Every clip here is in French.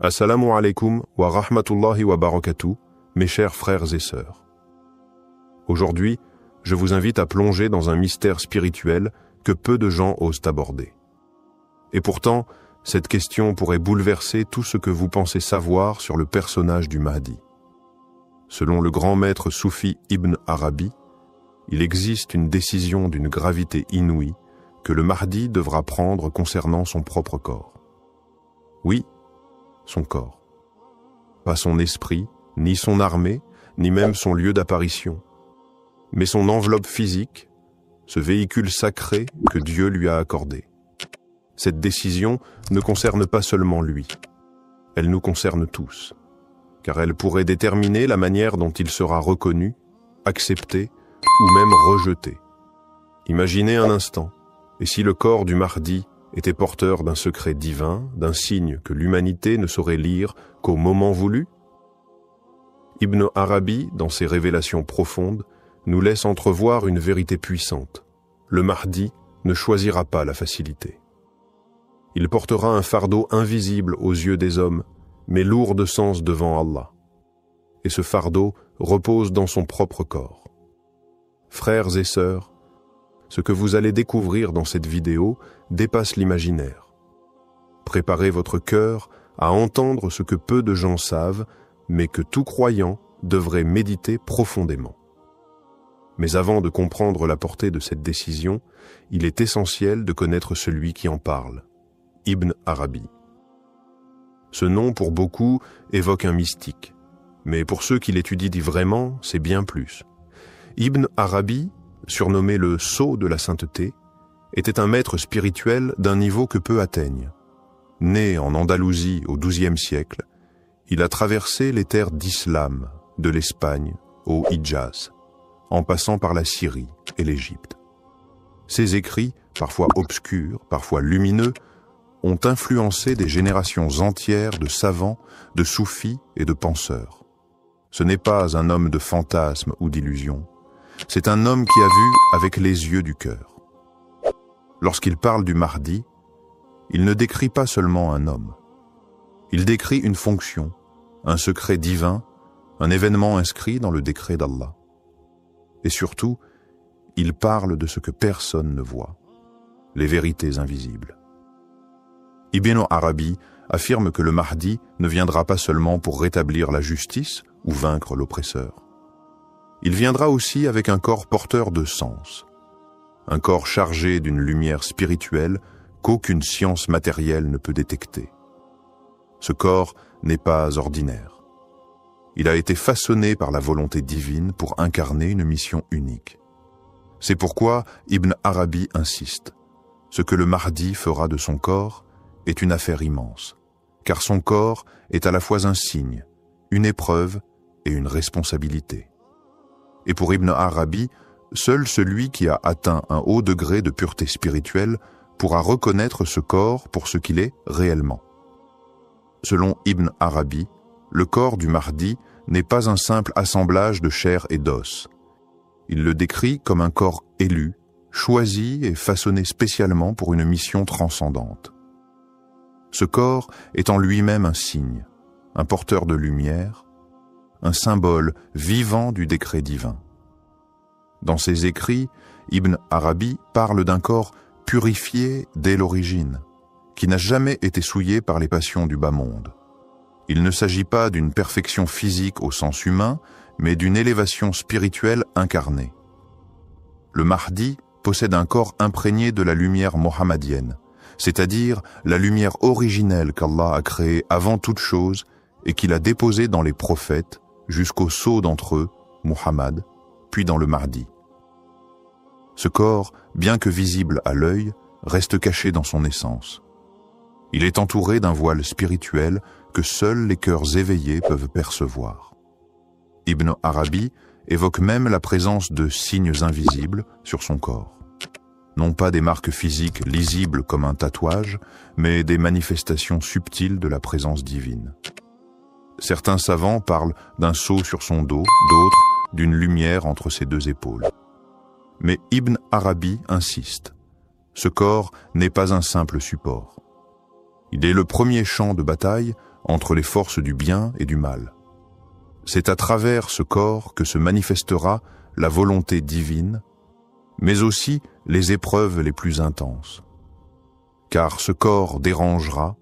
Assalamu alaikum wa rahmatullahi wa barakatuh, mes chers frères et sœurs. Aujourd'hui, je vous invite à plonger dans un mystère spirituel que peu de gens osent aborder. Et pourtant, cette question pourrait bouleverser tout ce que vous pensez savoir sur le personnage du Mahdi. Selon le grand maître soufi Ibn Arabi, il existe une décision d'une gravité inouïe que le Mahdi devra prendre concernant son propre corps. Oui, son corps. Pas son esprit, ni son armée, ni même son lieu d'apparition, mais son enveloppe physique, ce véhicule sacré que Dieu lui a accordé. Cette décision ne concerne pas seulement lui, elle nous concerne tous, car elle pourrait déterminer la manière dont il sera reconnu, accepté ou même rejeté. Imaginez un instant, et si le corps du Mahdi était porteur d'un secret divin, d'un signe que l'humanité ne saurait lire qu'au moment voulu? Ibn Arabi, dans ses révélations profondes, nous laisse entrevoir une vérité puissante. Le Mahdi ne choisira pas la facilité. Il portera un fardeau invisible aux yeux des hommes, mais lourd de sens devant Allah. Et ce fardeau repose dans son propre corps. Frères et sœurs, ce que vous allez découvrir dans cette vidéo dépasse l'imaginaire. Préparez votre cœur à entendre ce que peu de gens savent, mais que tout croyant devrait méditer profondément. Mais avant de comprendre la portée de cette décision, il est essentiel de connaître celui qui en parle, Ibn Arabi. Ce nom, pour beaucoup, évoque un mystique, mais pour ceux qui l'étudient vraiment, c'est bien plus. Ibn Arabi, surnommé le sceau de la sainteté, était un maître spirituel d'un niveau que peu atteignent. Né en Andalousie au XIIe siècle, il a traversé les terres d'Islam, de l'Espagne au Hidjaz, en passant par la Syrie et l'Égypte. Ses écrits, parfois obscurs, parfois lumineux, ont influencé des générations entières de savants, de soufis et de penseurs. Ce n'est pas un homme de fantasmes ou d'illusions, c'est un homme qui a vu avec les yeux du cœur. Lorsqu'il parle du Mahdi, il ne décrit pas seulement un homme. Il décrit une fonction, un secret divin, un événement inscrit dans le décret d'Allah. Et surtout, il parle de ce que personne ne voit, les vérités invisibles. Ibn Arabi affirme que le Mahdi ne viendra pas seulement pour rétablir la justice ou vaincre l'oppresseur. Il viendra aussi avec un corps porteur de sens, un corps chargé d'une lumière spirituelle qu'aucune science matérielle ne peut détecter. Ce corps n'est pas ordinaire. Il a été façonné par la volonté divine pour incarner une mission unique. C'est pourquoi Ibn Arabi insiste. Ce que le Mahdi fera de son corps est une affaire immense, car son corps est à la fois un signe, une épreuve et une responsabilité. Et pour Ibn Arabi, seul celui qui a atteint un haut degré de pureté spirituelle pourra reconnaître ce corps pour ce qu'il est réellement. Selon Ibn Arabi, le corps du Mahdi n'est pas un simple assemblage de chair et d'os. Il le décrit comme un corps élu, choisi et façonné spécialement pour une mission transcendante. Ce corps est en lui-même un signe, un porteur de lumière, un symbole vivant du décret divin. Dans ses écrits, Ibn Arabi parle d'un corps purifié dès l'origine, qui n'a jamais été souillé par les passions du bas monde. Il ne s'agit pas d'une perfection physique au sens humain, mais d'une élévation spirituelle incarnée. Le Mahdi possède un corps imprégné de la lumière mohammadienne, c'est-à-dire la lumière originelle qu'Allah a créée avant toute chose et qu'il a déposée dans les prophètes, jusqu'au sceau d'entre eux, Muhammad, puis dans le Mahdi. Ce corps, bien que visible à l'œil, reste caché dans son essence. Il est entouré d'un voile spirituel que seuls les cœurs éveillés peuvent percevoir. Ibn Arabi évoque même la présence de signes invisibles sur son corps. Non pas des marques physiques lisibles comme un tatouage, mais des manifestations subtiles de la présence divine. Certains savants parlent d'un sceau sur son dos, d'autres d'une lumière entre ses deux épaules. Mais Ibn Arabi insiste. Ce corps n'est pas un simple support. Il est le premier champ de bataille entre les forces du bien et du mal. C'est à travers ce corps que se manifestera la volonté divine, mais aussi les épreuves les plus intenses. Car ce corps dérangera,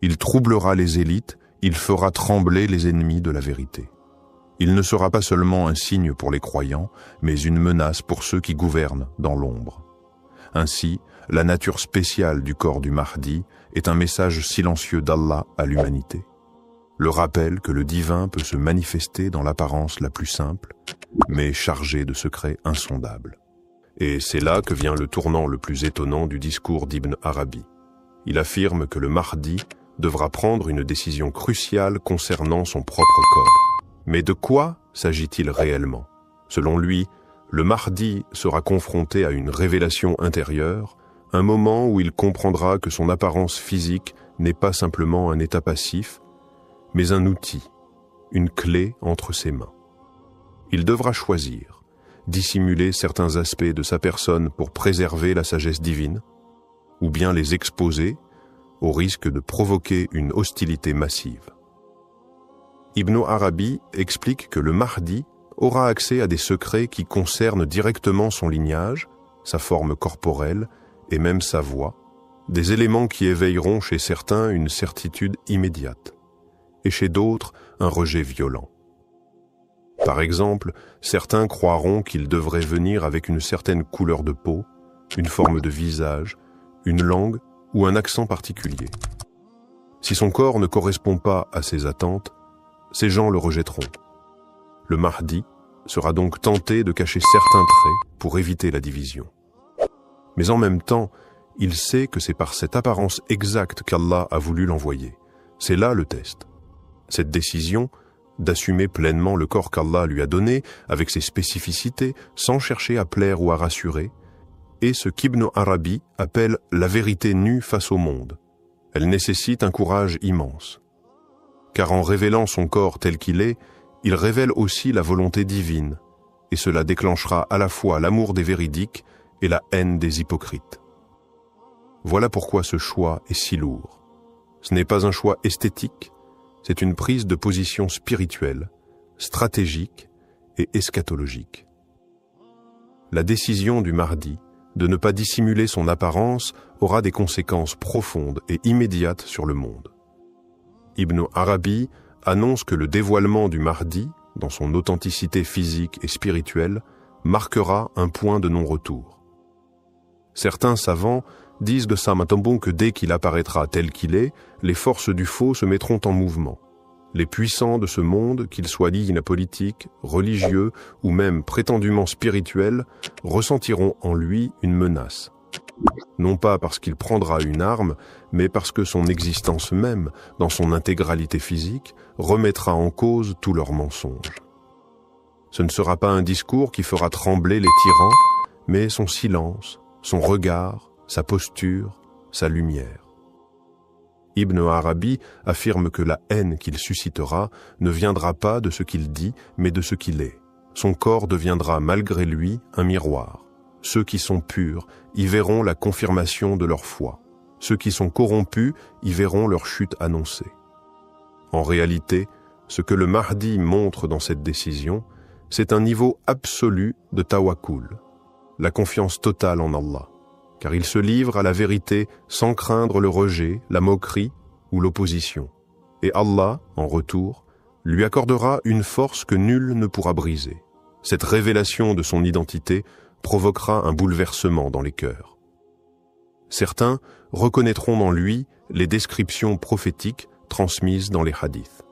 il troublera les élites, il fera trembler les ennemis de la vérité. Il ne sera pas seulement un signe pour les croyants, mais une menace pour ceux qui gouvernent dans l'ombre. Ainsi, la nature spéciale du corps du Mahdi est un message silencieux d'Allah à l'humanité. Le rappel que le divin peut se manifester dans l'apparence la plus simple, mais chargé de secrets insondables. Et c'est là que vient le tournant le plus étonnant du discours d'Ibn Arabi. Il affirme que le Mahdi devra prendre une décision cruciale concernant son propre corps. Mais de quoi s'agit-il réellement? Selon lui, le Mahdi sera confronté à une révélation intérieure, un moment où il comprendra que son apparence physique n'est pas simplement un état passif, mais un outil, une clé entre ses mains. Il devra choisir, dissimuler certains aspects de sa personne pour préserver la sagesse divine, ou bien les exposer au risque de provoquer une hostilité massive. Ibn Arabi explique que le Mahdi aura accès à des secrets qui concernent directement son lignage, sa forme corporelle et même sa voix, des éléments qui éveilleront chez certains une certitude immédiate, et chez d'autres un rejet violent. Par exemple, certains croiront qu'il devrait venir avec une certaine couleur de peau, une forme de visage, une langue ou un accent particulier. Si son corps ne correspond pas à ces attentes, ces gens le rejetteront. Le Mahdi sera donc tenté de cacher certains traits pour éviter la division. Mais en même temps, il sait que c'est par cette apparence exacte qu'Allah a voulu l'envoyer. C'est là le test. Cette décision d'assumer pleinement le corps qu'Allah lui a donné, avec ses spécificités, sans chercher à plaire ou à rassurer, est ce qu'Ibn Arabi appelle la vérité nue face au monde. Elle nécessite un courage immense. Car en révélant son corps tel qu'il est, il révèle aussi la volonté divine, et cela déclenchera à la fois l'amour des véridiques et la haine des hypocrites. Voilà pourquoi ce choix est si lourd. Ce n'est pas un choix esthétique, c'est une prise de position spirituelle, stratégique et eschatologique. La décision du Mahdi de ne pas dissimuler son apparence aura des conséquences profondes et immédiates sur le monde. Ibn Arabi annonce que le dévoilement du Mahdi, dans son authenticité physique et spirituelle, marquera un point de non-retour. Certains savants disent de Sam Atambon que dès qu'il apparaîtra tel qu'il est, les forces du faux se mettront en mouvement. Les puissants de ce monde, qu'ils soient dignes politiques, religieux ou même prétendument spirituels, ressentiront en lui une menace. Non pas parce qu'il prendra une arme, mais parce que son existence même, dans son intégralité physique, remettra en cause tous leurs mensonges. Ce ne sera pas un discours qui fera trembler les tyrans, mais son silence, son regard, sa posture, sa lumière. Ibn Arabi affirme que la haine qu'il suscitera ne viendra pas de ce qu'il dit, mais de ce qu'il est. Son corps deviendra malgré lui un miroir. Ceux qui sont purs y verront la confirmation de leur foi. Ceux qui sont corrompus y verront leur chute annoncée. En réalité, ce que le Mahdi montre dans cette décision, c'est un niveau absolu de tawakkul, la confiance totale en Allah, car il se livre à la vérité sans craindre le rejet, la moquerie ou l'opposition. Et Allah, en retour, lui accordera une force que nul ne pourra briser. Cette révélation de son identité provoquera un bouleversement dans les cœurs. Certains reconnaîtront dans lui les descriptions prophétiques transmises dans les hadiths.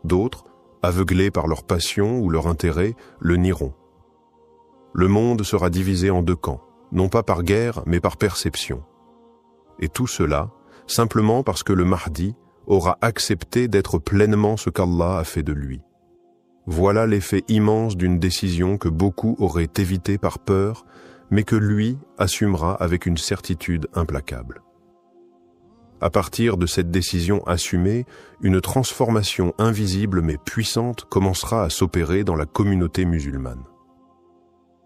D'autres, aveuglés par leur passion ou leur intérêt, le nieront. Le monde sera divisé en deux camps, non pas par guerre, mais par perception. Et tout cela, simplement parce que le Mahdi aura accepté d'être pleinement ce qu'Allah a fait de lui. Voilà l'effet immense d'une décision que beaucoup auraient évitée par peur, mais que lui assumera avec une certitude implacable. À partir de cette décision assumée, une transformation invisible mais puissante commencera à s'opérer dans la communauté musulmane.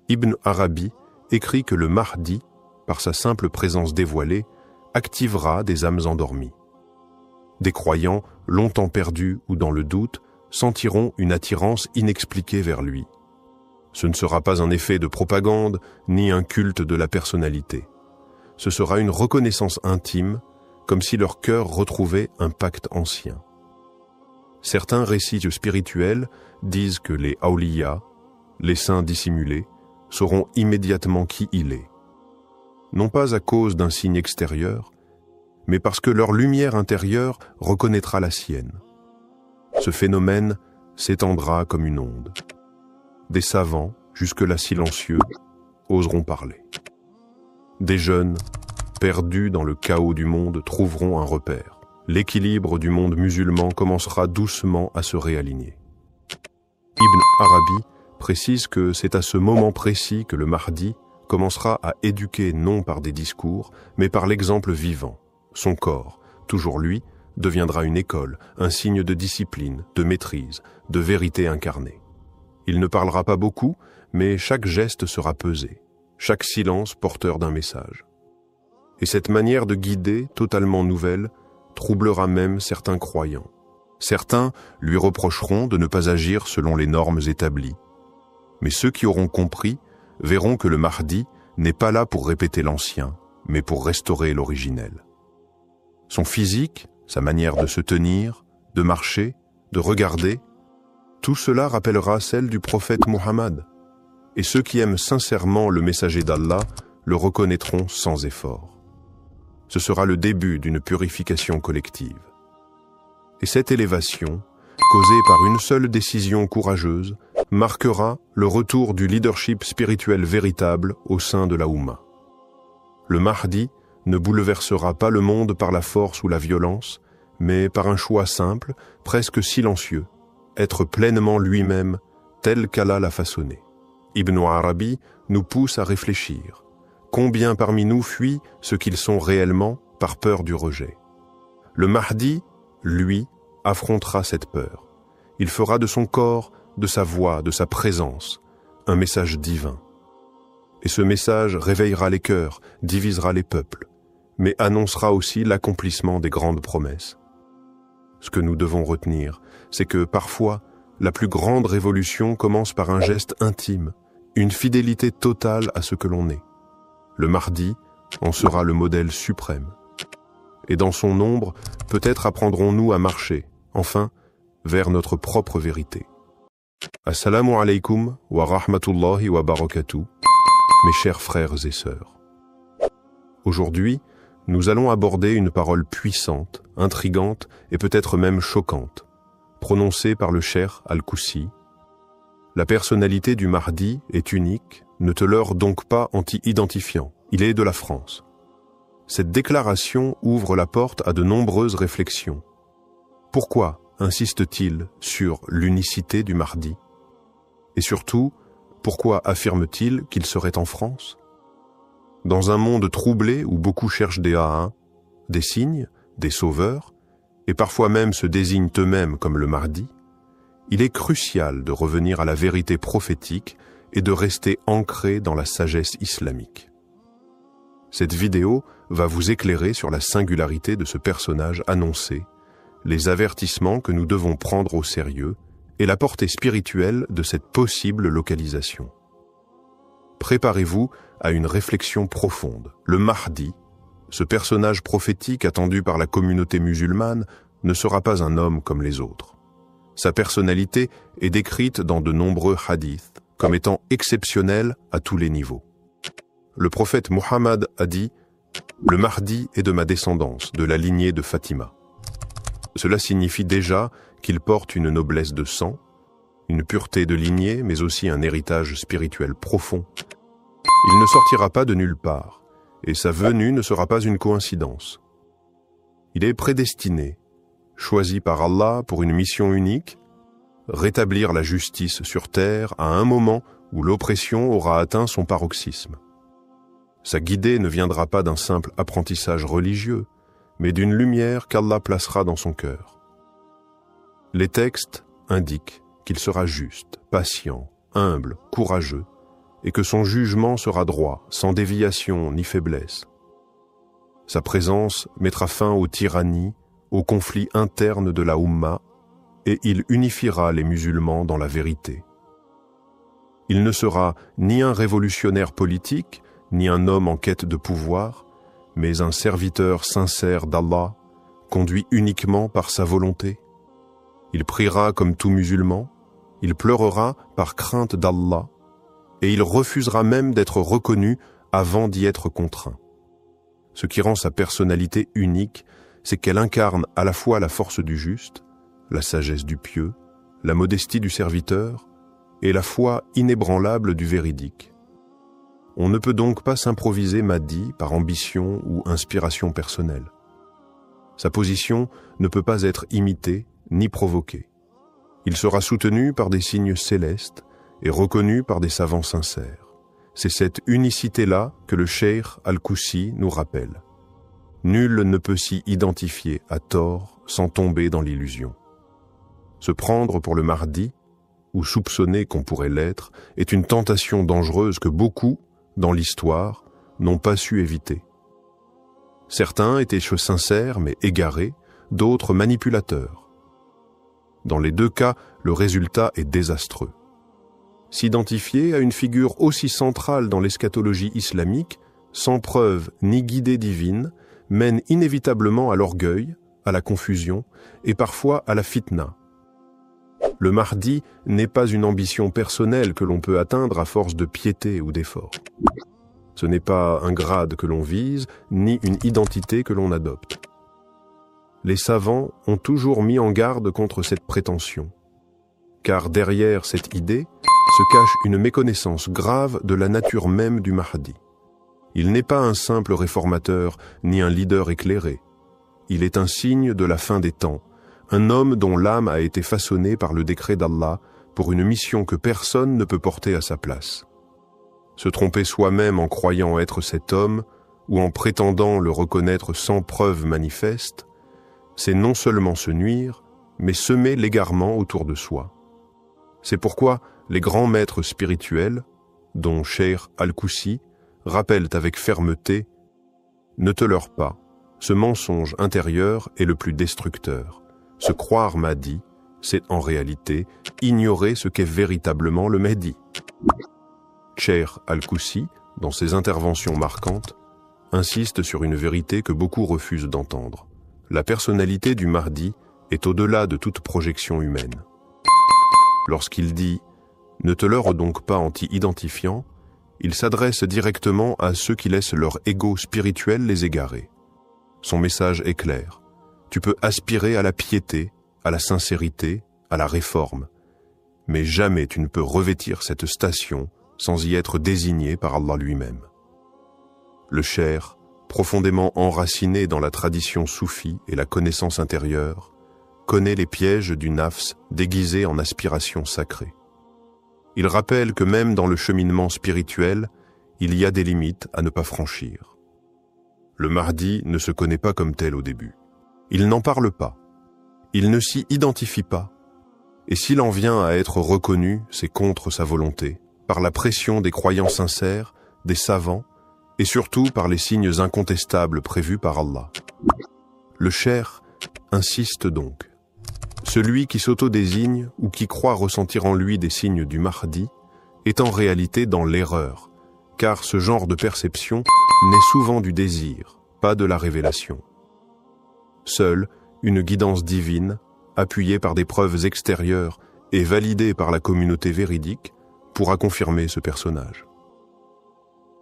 Ibn Arabi écrit que le Mahdi, par sa simple présence dévoilée, activera des âmes endormies. Des croyants, longtemps perdus ou dans le doute, sentiront une attirance inexpliquée vers lui. Ce ne sera pas un effet de propagande, ni un culte de la personnalité. Ce sera une reconnaissance intime, comme si leur cœur retrouvait un pacte ancien. Certains récits spirituels disent que les awliya, les saints dissimulés, sauront immédiatement qui il est. Non pas à cause d'un signe extérieur, mais parce que leur lumière intérieure reconnaîtra la sienne. Ce phénomène s'étendra comme une onde. Des savants, jusque-là silencieux, oseront parler. Des jeunes, perdus dans le chaos du monde, trouveront un repère. L'équilibre du monde musulman commencera doucement à se réaligner. Ibn Arabi précise que c'est à ce moment précis que le Mahdi commencera à éduquer non par des discours, mais par l'exemple vivant. Son corps, toujours lui, deviendra une école, un signe de discipline, de maîtrise, de vérité incarnée. Il ne parlera pas beaucoup, mais chaque geste sera pesé, chaque silence porteur d'un message. Et cette manière de guider, totalement nouvelle, troublera même certains croyants. Certains lui reprocheront de ne pas agir selon les normes établies. Mais ceux qui auront compris verront que le Mahdi n'est pas là pour répéter l'ancien, mais pour restaurer l'originel. Son physique, sa manière de se tenir, de marcher, de regarder, tout cela rappellera celle du prophète Muhammad. Et ceux qui aiment sincèrement le messager d'Allah le reconnaîtront sans effort. Ce sera le début d'une purification collective. Et cette élévation, causée par une seule décision courageuse, marquera le retour du leadership spirituel véritable au sein de la Oumma. Le Mahdi ne bouleversera pas le monde par la force ou la violence, mais par un choix simple, presque silencieux, être pleinement lui-même, tel qu'Allah l'a façonné. Ibn Arabi nous pousse à réfléchir. Combien parmi nous fuient ce qu'ils sont réellement par peur du rejet? Le Mahdi, lui, affrontera cette peur. Il fera de son corps, de sa voix, de sa présence, un message divin. Et ce message réveillera les cœurs, divisera les peuples, mais annoncera aussi l'accomplissement des grandes promesses. Ce que nous devons retenir, c'est que parfois, la plus grande révolution commence par un geste intime, une fidélité totale à ce que l'on est. Le Mahdi en sera le modèle suprême. Et dans son ombre, peut-être apprendrons-nous à marcher, enfin, vers notre propre vérité. Assalamu alaikum wa rahmatullahi wa barakatuh, mes chers frères et sœurs. Aujourd'hui, nous allons aborder une parole puissante, intrigante et peut-être même choquante, prononcée par le cheikh Al-Koussi. La personnalité du Mahdi est unique, ne te leurre donc pas anti-identifiant, il est de la France. Cette déclaration ouvre la porte à de nombreuses réflexions. Pourquoi insiste-t-il sur l'unicité du Mahdi? Et surtout, pourquoi affirme-t-il qu'il serait en France? Dans un monde troublé où beaucoup cherchent des A1, des signes, des sauveurs, et parfois même se désignent eux-mêmes comme le Mahdi, il est crucial de revenir à la vérité prophétique et de rester ancré dans la sagesse islamique. Cette vidéo va vous éclairer sur la singularité de ce personnage annoncé, les avertissements que nous devons prendre au sérieux et la portée spirituelle de cette possible localisation. Préparez-vous à une réflexion profonde. Le Mahdi, ce personnage prophétique attendu par la communauté musulmane, ne sera pas un homme comme les autres. Sa personnalité est décrite dans de nombreux hadiths comme étant exceptionnelle à tous les niveaux. Le prophète Muhammad a dit « Le Mahdi est de ma descendance, de la lignée de Fatima ». Cela signifie déjà qu'il porte une noblesse de sang, une pureté de lignée, mais aussi un héritage spirituel profond. Il ne sortira pas de nulle part, et sa venue ne sera pas une coïncidence. Il est prédestiné, choisi par Allah pour une mission unique, rétablir la justice sur terre à un moment où l'oppression aura atteint son paroxysme. Sa guidée ne viendra pas d'un simple apprentissage religieux, mais d'une lumière qu'Allah placera dans son cœur. Les textes indiquent qu'il sera juste, patient, humble, courageux, et que son jugement sera droit, sans déviation ni faiblesse. Sa présence mettra fin aux tyrannies, aux conflits internes de la Oumma et il unifiera les musulmans dans la vérité. Il ne sera ni un révolutionnaire politique, ni un homme en quête de pouvoir, mais un serviteur sincère d'Allah, conduit uniquement par sa volonté. Il priera comme tout musulman, il pleurera par crainte d'Allah, et il refusera même d'être reconnu avant d'y être contraint. Ce qui rend sa personnalité unique, c'est qu'elle incarne à la fois la force du juste, la sagesse du pieux, la modestie du serviteur et la foi inébranlable du véridique. On ne peut donc pas s'improviser Mahdi par ambition ou inspiration personnelle. Sa position ne peut pas être imitée ni provoquée. Il sera soutenu par des signes célestes et reconnu par des savants sincères. C'est cette unicité-là que le cheikh Al-Koussi nous rappelle. Nul ne peut s'y identifier à tort sans tomber dans l'illusion. Se prendre pour le Mahdi, ou soupçonner qu'on pourrait l'être, est une tentation dangereuse que beaucoup, dans l'histoire, n'ont pas su éviter. Certains étaient sincères mais égarés, d'autres manipulateurs. Dans les deux cas, le résultat est désastreux. S'identifier à une figure aussi centrale dans l'eschatologie islamique, sans preuve ni guidée divine, mène inévitablement à l'orgueil, à la confusion et parfois à la fitna. Le Mahdi n'est pas une ambition personnelle que l'on peut atteindre à force de piété ou d'effort. Ce n'est pas un grade que l'on vise, ni une identité que l'on adopte. Les savants ont toujours mis en garde contre cette prétention, car derrière cette idée se cache une méconnaissance grave de la nature même du Mahdi. Il n'est pas un simple réformateur, ni un leader éclairé. Il est un signe de la fin des temps, un homme dont l'âme a été façonnée par le décret d'Allah pour une mission que personne ne peut porter à sa place. Se tromper soi-même en croyant être cet homme, ou en prétendant le reconnaître sans preuve manifeste, c'est non seulement se nuire, mais semer l'égarement autour de soi. C'est pourquoi les grands maîtres spirituels, dont Cheikh Al-Koussi, rappellent avec fermeté « Ne te leurre pas, ce mensonge intérieur est le plus destructeur. Se croire Mahdi, c'est en réalité ignorer ce qu'est véritablement le Mahdi. » Cheikh Al-Koussi, dans ses interventions marquantes, insiste sur une vérité que beaucoup refusent d'entendre. La personnalité du Mahdi est au-delà de toute projection humaine. Lorsqu'il dit « Ne te leurre donc pas en t'y identifiant », il s'adresse directement à ceux qui laissent leur ego spirituel les égarer. Son message est clair. Tu peux aspirer à la piété, à la sincérité, à la réforme, mais jamais tu ne peux revêtir cette station sans y être désigné par Allah lui-même. Le cheikh, profondément enraciné dans la tradition soufie et la connaissance intérieure, connaît les pièges du nafs déguisé en aspiration sacrée. Il rappelle que même dans le cheminement spirituel, il y a des limites à ne pas franchir. Le Mahdi ne se connaît pas comme tel au début. Il n'en parle pas. Il ne s'y identifie pas. Et s'il en vient à être reconnu, c'est contre sa volonté, par la pression des croyants sincères, des savants, et surtout par les signes incontestables prévus par Allah. Le cheikh insiste donc. Celui qui s'auto-désigne ou qui croit ressentir en lui des signes du Mahdi est en réalité dans l'erreur, car ce genre de perception naît souvent du désir, pas de la révélation. Seule une guidance divine, appuyée par des preuves extérieures et validée par la communauté véridique, pourra confirmer ce personnage.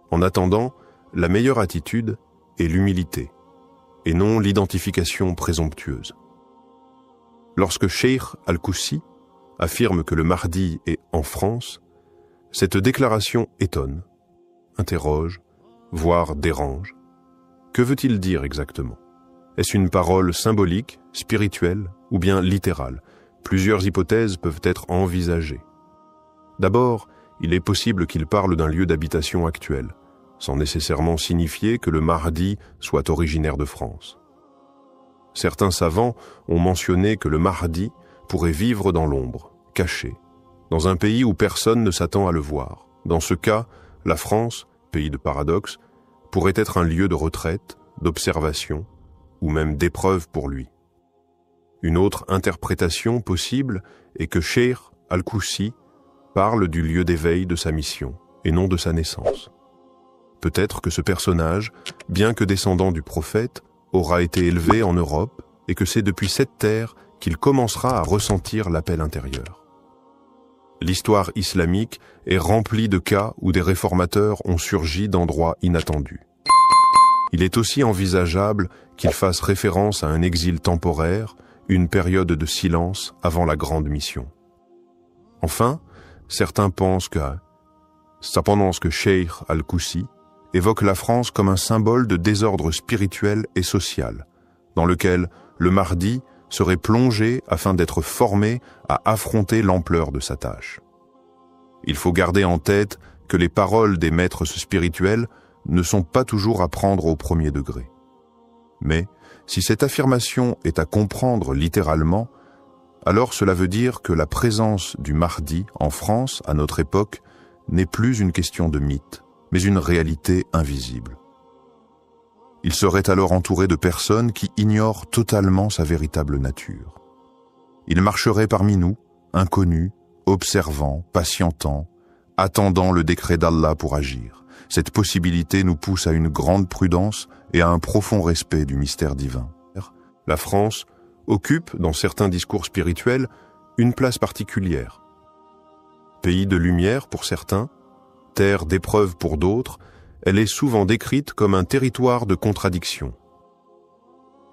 En attendant, la meilleure attitude est l'humilité, et non l'identification présomptueuse. Lorsque Cheikh Al-Koussi affirme que le Mahdi est en France, cette déclaration étonne, interroge, voire dérange. Que veut-il dire exactement? Est-ce une parole symbolique, spirituelle ou bien littérale? Plusieurs hypothèses peuvent être envisagées. D'abord, il est possible qu'il parle d'un lieu d'habitation actuel, sans nécessairement signifier que le Mahdi soit originaire de France. Certains savants ont mentionné que le Mahdi pourrait vivre dans l'ombre, caché, dans un pays où personne ne s'attend à le voir. Dans ce cas, la France, pays de paradoxe, pourrait être un lieu de retraite, d'observation ou même d'épreuve pour lui. Une autre interprétation possible est que Cheikh Al-Koussi parle du lieu d'éveil de sa mission et non de sa naissance. Peut-être que ce personnage, bien que descendant du prophète, aura été élevé en Europe et que c'est depuis cette terre qu'il commencera à ressentir l'appel intérieur. L'histoire islamique est remplie de cas où des réformateurs ont surgi d'endroits inattendus. Il est aussi envisageable qu'il fasse référence à un exil temporaire, une période de silence avant la grande mission. Enfin, certains pensent que Cheikh Al-Koussi évoque la France comme un symbole de désordre spirituel et social, dans lequel le Mahdi serait plongé afin d'être formé à affronter l'ampleur de sa tâche. Il faut garder en tête que les paroles des maîtres spirituels ne sont pas toujours à prendre au premier degré. Mais si cette affirmation est à comprendre littéralement, alors cela veut dire que la présence du Mahdi en France à notre époque n'est plus une question de mythe, mais une réalité invisible. Il serait alors entouré de personnes qui ignorent totalement sa véritable nature. Il marcherait parmi nous, inconnu, observant, patientant, attendant le décret d'Allah pour agir. Cette possibilité nous pousse à une grande prudence et à un profond respect du mystère divin. La France occupe, dans certains discours spirituels, une place particulière. Pays de lumière pour certains, terre d'épreuve pour d'autres, elle est souvent décrite comme un territoire de contradictions.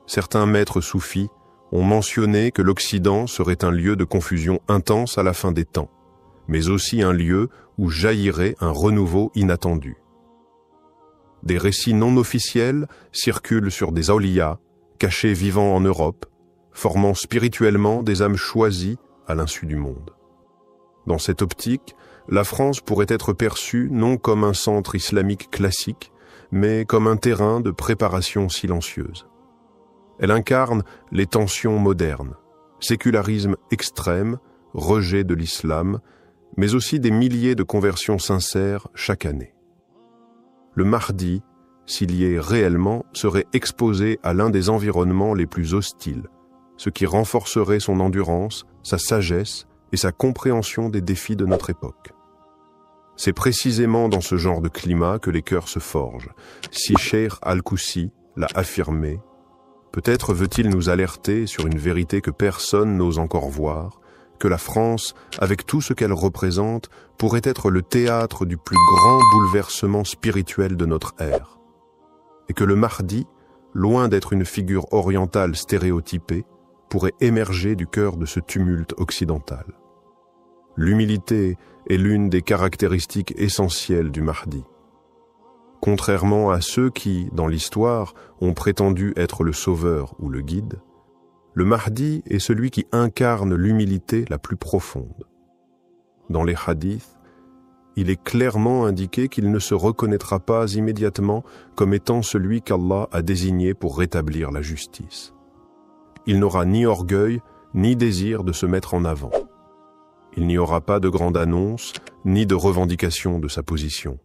Certains maîtres soufis ont mentionné que l'Occident serait un lieu de confusion intense à la fin des temps, mais aussi un lieu où jaillirait un renouveau inattendu. Des récits non officiels circulent sur des awliyas, cachés vivant en Europe, formant spirituellement des âmes choisies à l'insu du monde. Dans cette optique, la France pourrait être perçue non comme un centre islamique classique, mais comme un terrain de préparation silencieuse. Elle incarne les tensions modernes, sécularisme extrême, rejet de l'islam, mais aussi des milliers de conversions sincères chaque année. Le Mahdi, s'il y est réellement, serait exposé à l'un des environnements les plus hostiles, ce qui renforcerait son endurance, sa sagesse et sa compréhension des défis de notre époque. C'est précisément dans ce genre de climat que les cœurs se forgent. Si Cheikh Al-Koussi l'a affirmé, peut-être veut-il nous alerter sur une vérité que personne n'ose encore voir, que la France, avec tout ce qu'elle représente, pourrait être le théâtre du plus grand bouleversement spirituel de notre ère. Et que le Mahdi, loin d'être une figure orientale stéréotypée, pourrait émerger du cœur de ce tumulte occidental. L'humilité est l'une des caractéristiques essentielles du Mahdi. Contrairement à ceux qui, dans l'histoire, ont prétendu être le sauveur ou le guide, le Mahdi est celui qui incarne l'humilité la plus profonde. Dans les hadiths, il est clairement indiqué qu'il ne se reconnaîtra pas immédiatement comme étant celui qu'Allah a désigné pour rétablir la justice. Il n'aura ni orgueil, ni désir de se mettre en avant. Il n'y aura pas de grande annonce, ni de revendication de sa position.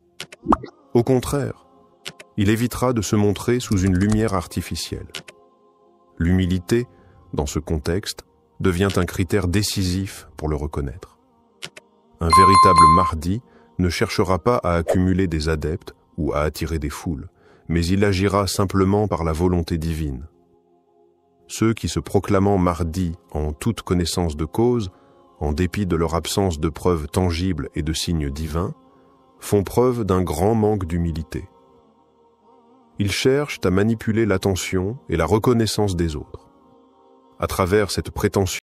Au contraire, il évitera de se montrer sous une lumière artificielle. L'humilité, dans ce contexte, devient un critère décisif pour le reconnaître. Un véritable Mahdi ne cherchera pas à accumuler des adeptes ou à attirer des foules, mais il agira simplement par la volonté divine. Ceux qui se proclamant Mahdi en toute connaissance de cause, en dépit de leur absence de preuves tangibles et de signes divins, font preuve d'un grand manque d'humilité. Ils cherchent à manipuler l'attention et la reconnaissance des autres. À travers cette prétention